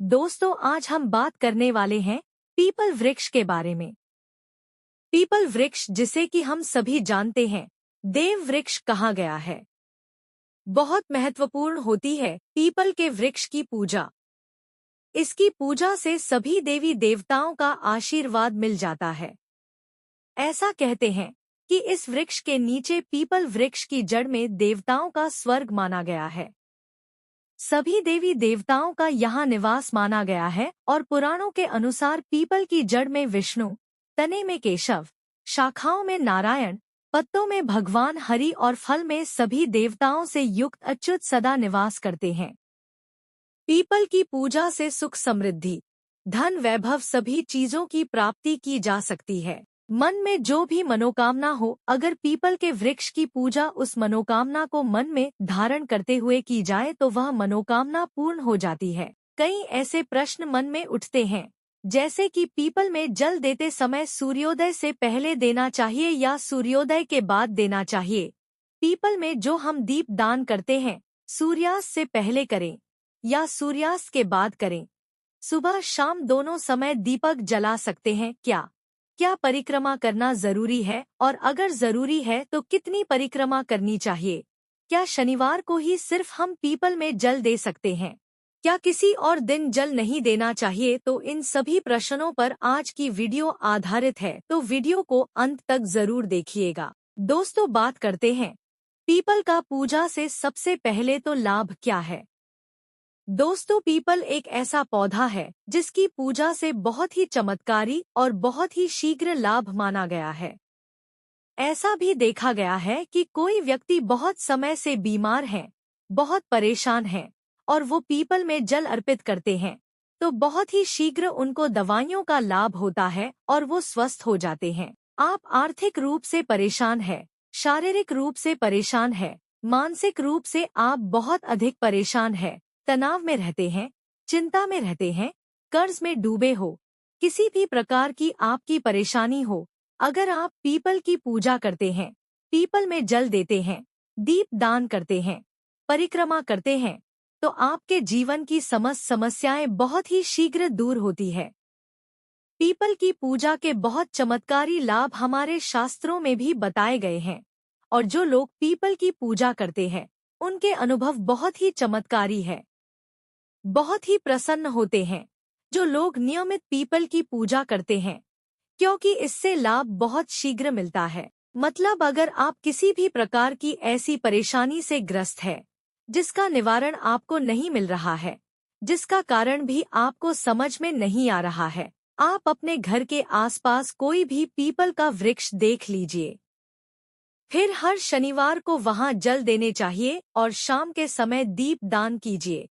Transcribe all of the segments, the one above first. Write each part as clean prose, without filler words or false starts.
दोस्तों, आज हम बात करने वाले हैं पीपल वृक्ष के बारे में। पीपल वृक्ष, जिसे कि हम सभी जानते हैं देव वृक्ष कहा गया है, बहुत महत्वपूर्ण होती है पीपल के वृक्ष की पूजा। इसकी पूजा से सभी देवी देवताओं का आशीर्वाद मिल जाता है। ऐसा कहते हैं कि इस वृक्ष के नीचे पीपल वृक्ष की जड़ में देवताओं का स्वर्ग माना गया है। सभी देवी देवताओं का यहाँ निवास माना गया है और पुराणों के अनुसार पीपल की जड़ में विष्णु, तने में केशव, शाखाओं में नारायण, पत्तों में भगवान हरि और फल में सभी देवताओं से युक्त अच्युत सदा निवास करते हैं। पीपल की पूजा से सुख समृद्धि, धन वैभव सभी चीजों की प्राप्ति की जा सकती है। मन में जो भी मनोकामना हो, अगर पीपल के वृक्ष की पूजा उस मनोकामना को मन में धारण करते हुए की जाए तो वह मनोकामना पूर्ण हो जाती है। कई ऐसे प्रश्न मन में उठते हैं, जैसे कि पीपल में जल देते समय सूर्योदय से पहले देना चाहिए या सूर्योदय के बाद देना चाहिए। पीपल में जो हम दीप दान करते हैं, सूर्यास्त से पहले करें या सूर्यास्त के बाद करें। सुबह शाम दोनों समय दीपक जला सकते हैं क्या परिक्रमा करना जरूरी है, और अगर जरूरी है तो कितनी परिक्रमा करनी चाहिए? क्या शनिवार को ही सिर्फ हम पीपल में जल दे सकते हैं? क्या किसी और दिन जल नहीं देना चाहिए? तो इन सभी प्रश्नों पर आज की वीडियो आधारित है, तो वीडियो को अंत तक जरूर देखिएगा। दोस्तों, बात करते हैं पीपल का पूजा से सबसे पहले तो लाभ क्या है। दोस्तों, पीपल एक ऐसा पौधा है जिसकी पूजा से बहुत ही चमत्कारी और बहुत ही शीघ्र लाभ माना गया है। ऐसा भी देखा गया है कि कोई व्यक्ति बहुत समय से बीमार है, बहुत परेशान है, और वो पीपल में जल अर्पित करते हैं तो बहुत ही शीघ्र उनको दवाइयों का लाभ होता है और वो स्वस्थ हो जाते हैं। आप आर्थिक रूप से परेशान है, शारीरिक रूप से परेशान है, मानसिक रूप से आप बहुत अधिक परेशान है, तनाव में रहते हैं, चिंता में रहते हैं, कर्ज में डूबे हो, किसी भी प्रकार की आपकी परेशानी हो, अगर आप पीपल की पूजा करते हैं, पीपल में जल देते हैं, दीप दान करते हैं, परिक्रमा करते हैं, तो आपके जीवन की समस्त समस्याएं बहुत ही शीघ्र दूर होती है। पीपल की पूजा के बहुत चमत्कारी लाभ हमारे शास्त्रों में भी बताए गए हैं, और जो लोग पीपल की पूजा करते हैं उनके अनुभव बहुत ही चमत्कारी है, बहुत ही प्रसन्न होते हैं। जो लोग नियमित पीपल की पूजा करते हैं, क्योंकि इससे लाभ बहुत शीघ्र मिलता है। मतलब अगर आप किसी भी प्रकार की ऐसी परेशानी से ग्रस्त है जिसका निवारण आपको नहीं मिल रहा है, जिसका कारण भी आपको समझ में नहीं आ रहा है, आप अपने घर के आसपास कोई भी पीपल का वृक्ष देख लीजिए। फिर हर शनिवार को वहां जल देने चाहिए और शाम के समय दीप दान कीजिए।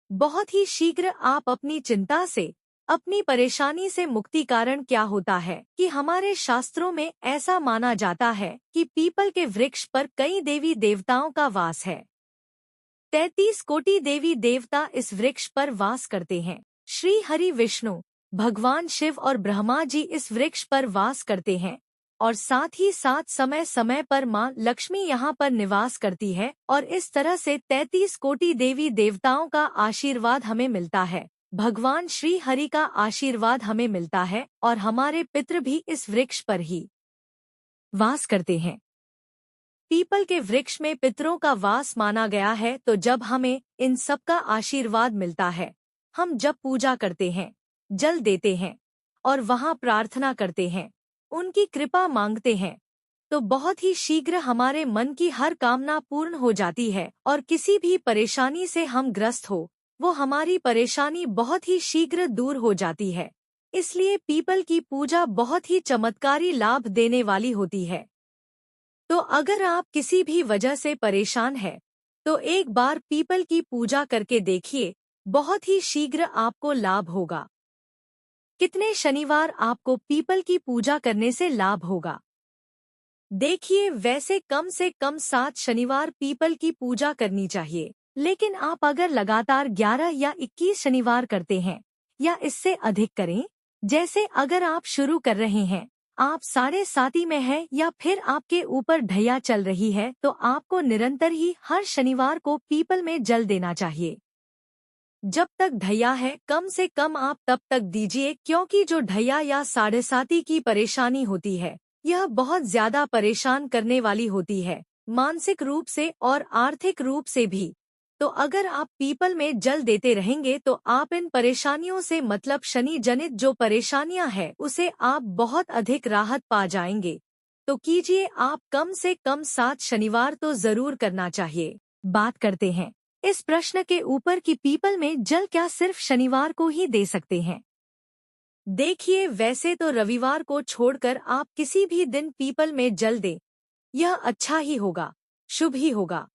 बहुत ही शीघ्र आप अपनी चिंता से, अपनी परेशानी से मुक्ति। कारण क्या होता है कि हमारे शास्त्रों में ऐसा माना जाता है कि पीपल के वृक्ष पर कई देवी देवताओं का वास है। 33 कोटि देवी देवता इस वृक्ष पर वास करते हैं। श्री हरि, विष्णु, भगवान शिव और ब्रह्मा जी इस वृक्ष पर वास करते हैं, और साथ ही साथ समय समय पर माँ लक्ष्मी यहाँ पर निवास करती है, और इस तरह से 33 कोटि देवी देवताओं का आशीर्वाद हमें मिलता है। भगवान श्री हरि का आशीर्वाद हमें मिलता है, और हमारे पितृ भी इस वृक्ष पर ही वास करते हैं। पीपल के वृक्ष में पितरों का वास माना गया है, तो जब हमें इन सब का आशीर्वाद मिलता है, हम जब पूजा करते हैं, जल देते हैं और वहाँ प्रार्थना करते हैं, उनकी कृपा मांगते हैं, तो बहुत ही शीघ्र हमारे मन की हर कामना पूर्ण हो जाती है, और किसी भी परेशानी से हम ग्रस्त हो, वो हमारी परेशानी बहुत ही शीघ्र दूर हो जाती है। इसलिए पीपल की पूजा बहुत ही चमत्कारी लाभ देने वाली होती है। तो अगर आप किसी भी वजह से परेशान है तो एक बार पीपल की पूजा करके देखिए, बहुत ही शीघ्र आपको लाभ होगा। कितने शनिवार आपको पीपल की पूजा करने से लाभ होगा? देखिए, वैसे कम से कम 7 शनिवार पीपल की पूजा करनी चाहिए, लेकिन आप अगर लगातार 11 या 21 शनिवार करते हैं या इससे अधिक करें, जैसे अगर आप शुरू कर रहे हैं, आप 7.5 में है या फिर आपके ऊपर ढैया चल रही है, तो आपको निरंतर ही हर शनिवार को पीपल में जल देना चाहिए। जब तक ढैया है कम से कम आप तब तक दीजिए, क्योंकि जो ढैया या साढ़े साती की परेशानी होती है यह बहुत ज्यादा परेशान करने वाली होती है, मानसिक रूप से और आर्थिक रूप से भी। तो अगर आप पीपल में जल देते रहेंगे तो आप इन परेशानियों से, मतलब शनि जनित जो परेशानियां हैं, उसे आप बहुत अधिक राहत पा जाएंगे। तो कीजिए, आप कम से कम 7 शनिवार तो जरूर करना चाहिए। बात करते हैं इस प्रश्न के ऊपर कि पीपल में जल क्या सिर्फ शनिवार को ही दे सकते हैं। देखिए, वैसे तो रविवार को छोड़कर आप किसी भी दिन पीपल में जल दें, यह अच्छा ही होगा, शुभ ही होगा।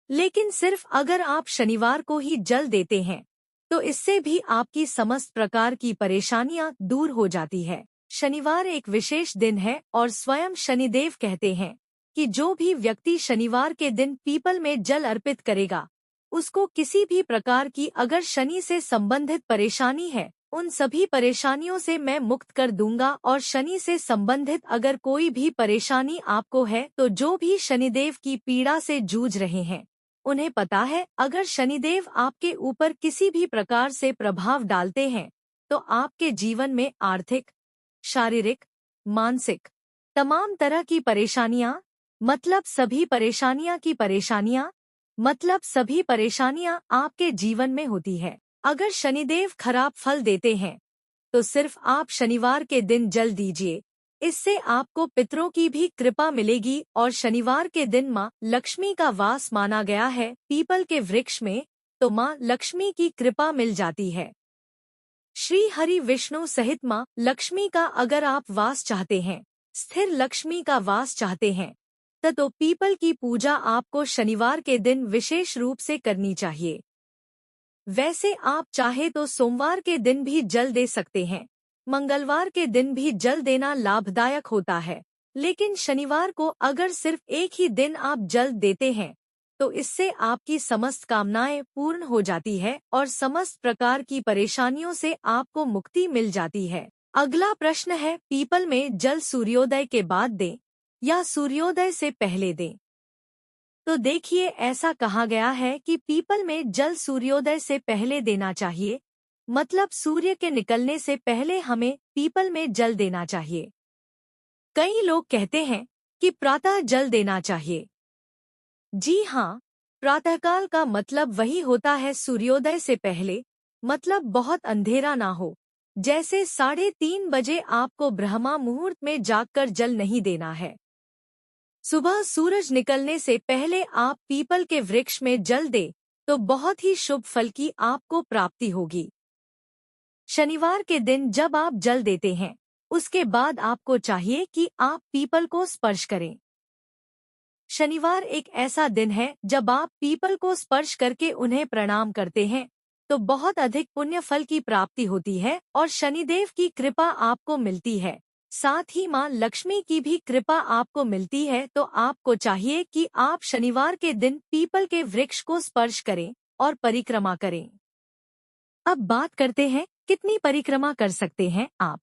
लेकिन सिर्फ अगर आप शनिवार को ही जल देते हैं तो इससे भी आपकी समस्त प्रकार की परेशानियां दूर हो जाती है। शनिवार एक विशेष दिन है और स्वयं शनिदेव कहते हैं कि जो भी व्यक्ति शनिवार के दिन पीपल में जल अर्पित करेगा, उसको किसी भी प्रकार की अगर शनि से संबंधित परेशानी है, उन सभी परेशानियों से मैं मुक्त कर दूंगा। और शनि से संबंधित अगर कोई भी परेशानी आपको है, तो जो भी शनिदेव की पीड़ा से जूझ रहे हैं, उन्हें पता है अगर शनिदेव आपके ऊपर किसी भी प्रकार से प्रभाव डालते हैं तो आपके जीवन में आर्थिक, शारीरिक, मानसिक तमाम तरह की परेशानियां, मतलब सभी परेशानियां आपके जीवन में होती है। अगर शनिदेव खराब फल देते हैं तो सिर्फ आप शनिवार के दिन जल दीजिए, इससे आपको पितरों की भी कृपा मिलेगी। और शनिवार के दिन माँ लक्ष्मी का वास माना गया है पीपल के वृक्ष में, तो माँ लक्ष्मी की कृपा मिल जाती है। श्री हरि विष्णु सहित माँ लक्ष्मी का अगर आप वास चाहते हैं, स्थिर लक्ष्मी का वास चाहते हैं, तो पीपल की पूजा आपको शनिवार के दिन विशेष रूप से करनी चाहिए। वैसे आप चाहे तो सोमवार के दिन भी जल दे सकते हैं, मंगलवार के दिन भी जल देना लाभदायक होता है। लेकिन शनिवार को अगर सिर्फ एक ही दिन आप जल देते हैं तो इससे आपकी समस्त कामनाएं पूर्ण हो जाती है और समस्त प्रकार की परेशानियों से आपको मुक्ति मिल जाती है। अगला प्रश्न है, पीपल में जल सूर्योदय के बाद दें या सूर्योदय से पहले दें। तो देखिए, ऐसा कहा गया है कि पीपल में जल सूर्योदय से पहले देना चाहिए, मतलब सूर्य के निकलने से पहले हमें पीपल में जल देना चाहिए। कई लोग कहते हैं कि प्रातः जल देना चाहिए। जी हाँ, प्रातःकाल का मतलब वही होता है सूर्योदय से पहले, मतलब बहुत अंधेरा ना हो। जैसे 3:30 बजे आपको ब्रह्मा मुहूर्त में जागकर जल नहीं देना है। सुबह सूरज निकलने से पहले आप पीपल के वृक्ष में जल दें तो बहुत ही शुभ फल की आपको प्राप्ति होगी। शनिवार के दिन जब आप जल देते हैं, उसके बाद आपको चाहिए कि आप पीपल को स्पर्श करें। शनिवार एक ऐसा दिन है जब आप पीपल को स्पर्श करके उन्हें प्रणाम करते हैं तो बहुत अधिक पुण्य फल की प्राप्ति होती है और शनिदेव की कृपा आपको मिलती है। साथ ही माँ लक्ष्मी की भी कृपा आपको मिलती है। तो आपको चाहिए कि आप शनिवार के दिन पीपल के वृक्ष को स्पर्श करें और परिक्रमा करें। अब बात करते हैं कितनी परिक्रमा कर सकते हैं आप।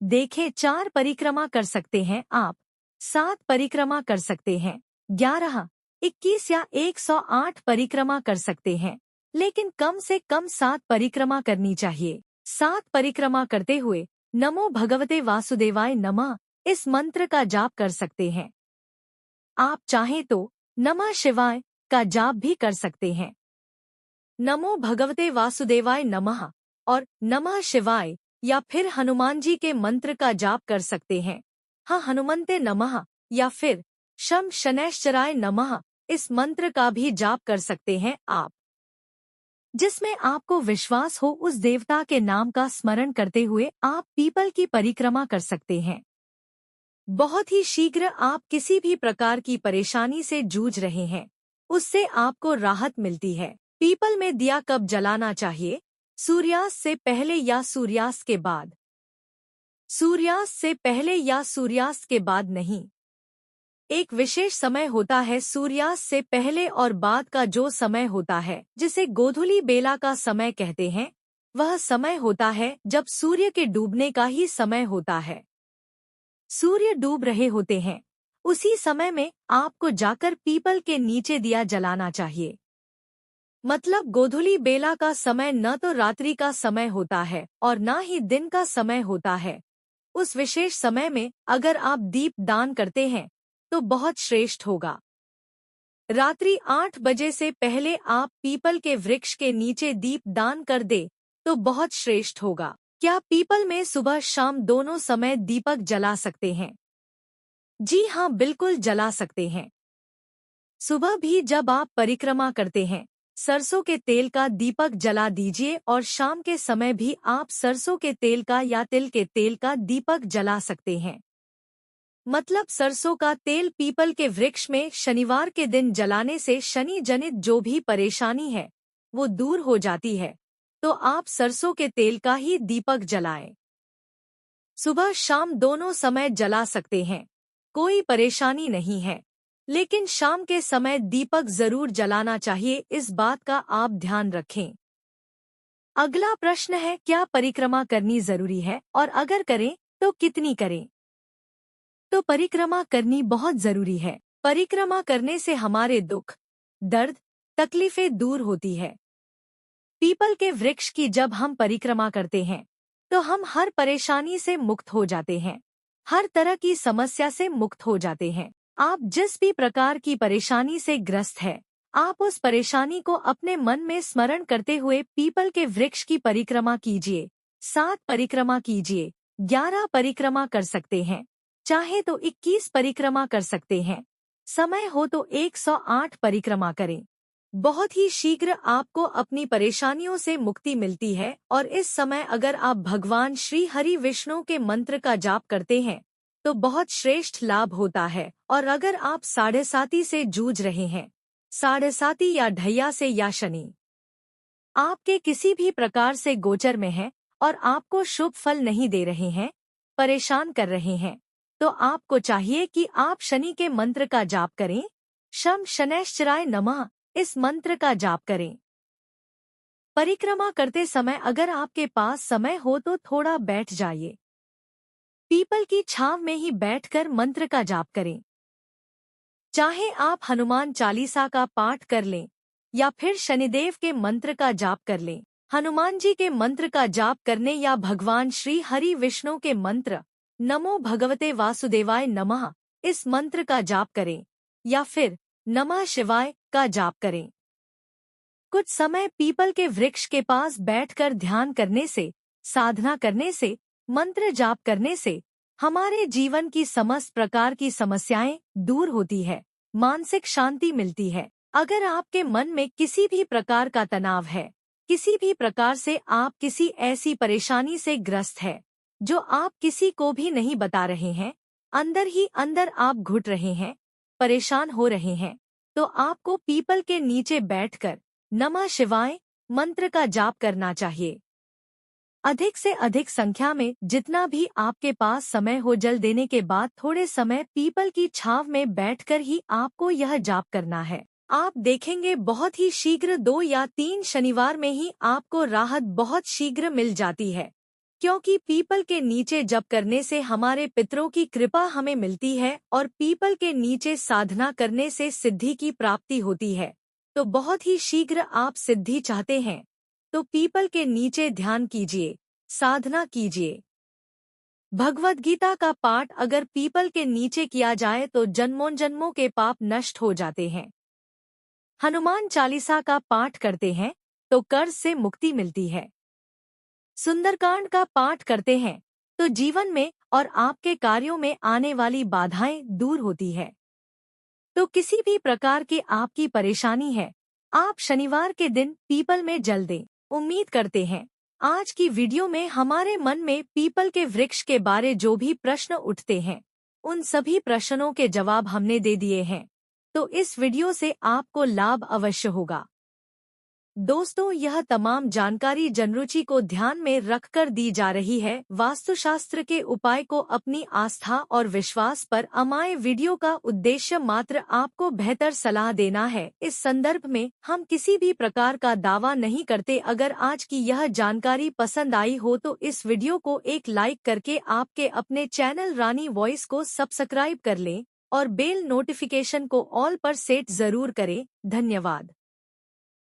देखें, 4 परिक्रमा कर सकते हैं आप, 7 परिक्रमा कर सकते हैं, 11, 21 या 108 परिक्रमा कर सकते हैं, लेकिन कम से कम 7 परिक्रमा करनी चाहिए। 7 परिक्रमा करते हुए नमो भगवते वासुदेवाय नमः इस मंत्र का जाप कर सकते हैं। आप चाहें तो नमः शिवाय का जाप भी कर सकते हैं। नमो भगवते वासुदेवाय नमः और नमः शिवाय या फिर हनुमान जी के मंत्र का जाप कर सकते हैं। हाँ, हनुमंते नमः या फिर शम शनैश्चराय नमः इस मंत्र का भी जाप कर सकते हैं आप, जिसमें आपको विश्वास हो। उस देवता के नाम का स्मरण करते हुए आप पीपल की परिक्रमा कर सकते हैं। बहुत ही शीघ्र आप किसी भी प्रकार की परेशानी से जूझ रहे हैं, उससे आपको राहत मिलती है। पीपल में दिया कब जलाना चाहिए? सूर्यास्त से पहले या सूर्यास्त के बाद? सूर्यास्त से पहले या सूर्यास्त के बाद नहीं। एक विशेष समय होता है सूर्यास्त से पहले और बाद का जो समय होता है, जिसे गोधूली बेला का समय कहते हैं, वह समय होता है जब सूर्य के डूबने का ही समय होता है। सूर्य डूब रहे होते हैं, उसी समय में आपको जाकर पीपल के नीचे दिया जलाना चाहिए। मतलब गोधूली बेला का समय न तो रात्रि का समय होता है और न ही दिन का समय होता है। उस विशेष समय में अगर आप दीप दान करते हैं तो बहुत श्रेष्ठ होगा। रात्रि 8 बजे से पहले आप पीपल के वृक्ष के नीचे दीप दान कर दे तो बहुत श्रेष्ठ होगा। क्या पीपल में सुबह शाम दोनों समय दीपक जला सकते हैं? जी हाँ, बिल्कुल जला सकते हैं। सुबह भी जब आप परिक्रमा करते हैं सरसों के तेल का दीपक जला दीजिए और शाम के समय भी आप सरसों के तेल का या तिल के तेल का दीपक जला सकते हैं। मतलब सरसों का तेल पीपल के वृक्ष में शनिवार के दिन जलाने से शनि जनित जो भी परेशानी है वो दूर हो जाती है। तो आप सरसों के तेल का ही दीपक जलाएं। सुबह शाम दोनों समय जला सकते हैं, कोई परेशानी नहीं है, लेकिन शाम के समय दीपक जरूर जलाना चाहिए, इस बात का आप ध्यान रखें। अगला प्रश्न है, क्या परिक्रमा करनी जरूरी है और अगर करें तो कितनी करें? तो परिक्रमा करनी बहुत जरूरी है। परिक्रमा करने से हमारे दुख, दर्द, तकलीफें दूर होती है। पीपल के वृक्ष की जब हम परिक्रमा करते हैं तो हम हर परेशानी से मुक्त हो जाते हैं, हर तरह की समस्या से मुक्त हो जाते हैं। आप जिस भी प्रकार की परेशानी से ग्रस्त है, आप उस परेशानी को अपने मन में स्मरण करते हुए पीपल के वृक्ष की परिक्रमा कीजिए। 7 परिक्रमा कीजिए, 11 परिक्रमा कर सकते हैं, चाहे तो 21 परिक्रमा कर सकते हैं, समय हो तो 108 परिक्रमा करें। बहुत ही शीघ्र आपको अपनी परेशानियों से मुक्ति मिलती है और इस समय अगर आप भगवान श्री हरि विष्णु के मंत्र का जाप करते हैं तो बहुत श्रेष्ठ लाभ होता है। और अगर आप साढ़े साती से जूझ रहे हैं, साढ़े साती या ढैया से या शनि आपके किसी भी प्रकार से गोचर में है और आपको शुभ फल नहीं दे रहे हैं, परेशान कर रहे हैं, तो आपको चाहिए कि आप शनि के मंत्र का जाप करें। शम शनैश्चराय नमः इस मंत्र का जाप करें। परिक्रमा करते समय अगर आपके पास समय हो तो थोड़ा बैठ जाइए, पीपल की छांव में ही बैठकर मंत्र का जाप करें। चाहे आप हनुमान चालीसा का पाठ कर लें या फिर शनिदेव के मंत्र का जाप कर लें। हनुमान जी के मंत्र का जाप करने या भगवान श्री हरि विष्णु के मंत्र नमो भगवते वासुदेवाय नमः इस मंत्र का जाप करें या फिर नमः शिवाय का जाप करें। कुछ समय पीपल के वृक्ष के पास बैठकर ध्यान करने से, साधना करने से, मंत्र जाप करने से हमारे जीवन की समस्त प्रकार की समस्याएं दूर होती है, मानसिक शांति मिलती है। अगर आपके मन में किसी भी प्रकार का तनाव है, किसी भी प्रकार से आप किसी ऐसी परेशानी से ग्रस्त है जो आप किसी को भी नहीं बता रहे हैं, अंदर ही अंदर आप घुट रहे हैं, परेशान हो रहे हैं, तो आपको पीपल के नीचे बैठकर नमः शिवाय मंत्र का जाप करना चाहिए। अधिक से अधिक संख्या में जितना भी आपके पास समय हो, जल देने के बाद थोड़े समय पीपल की छांव में बैठकर ही आपको यह जाप करना है। आप देखेंगे बहुत ही शीघ्र 2 या 3 शनिवार में ही आपको राहत बहुत शीघ्र मिल जाती है, क्योंकि पीपल के नीचे जप करने से हमारे पितरों की कृपा हमें मिलती है और पीपल के नीचे साधना करने से सिद्धि की प्राप्ति होती है। तो बहुत ही शीघ्र आप सिद्धि चाहते हैं तो पीपल के नीचे ध्यान कीजिए, साधना कीजिए। भगवद गीता का पाठ अगर पीपल के नीचे किया जाए तो जन्मों जन्मों के पाप नष्ट हो जाते हैं। हनुमान चालीसा का पाठ करते हैं तो कर्ज से मुक्ति मिलती है। सुंदरकांड का पाठ करते हैं तो जीवन में और आपके कार्यों में आने वाली बाधाएं दूर होती है। तो किसी भी प्रकार की आपकी परेशानी है, आप शनिवार के दिन पीपल में जल दें। उम्मीद करते हैं आज की वीडियो में हमारे मन में पीपल के वृक्ष के बारे जो भी प्रश्न उठते हैं उन सभी प्रश्नों के जवाब हमने दे दिए हैं। तो इस वीडियो से आपको लाभ अवश्य होगा। दोस्तों, यह तमाम जानकारी जनरुचि को ध्यान में रखकर दी जा रही है। वास्तुशास्त्र के उपाय को अपनी आस्था और विश्वास पर अमाए वीडियो का उद्देश्य मात्र आपको बेहतर सलाह देना है। इस संदर्भ में हम किसी भी प्रकार का दावा नहीं करते। अगर आज की यह जानकारी पसंद आई हो तो इस वीडियो को एक लाइक करके आपके अपने चैनल रानी वॉइस को सब्सक्राइब कर लें और बेल नोटिफिकेशन को ऑल पर सेट जरूर करें। धन्यवाद।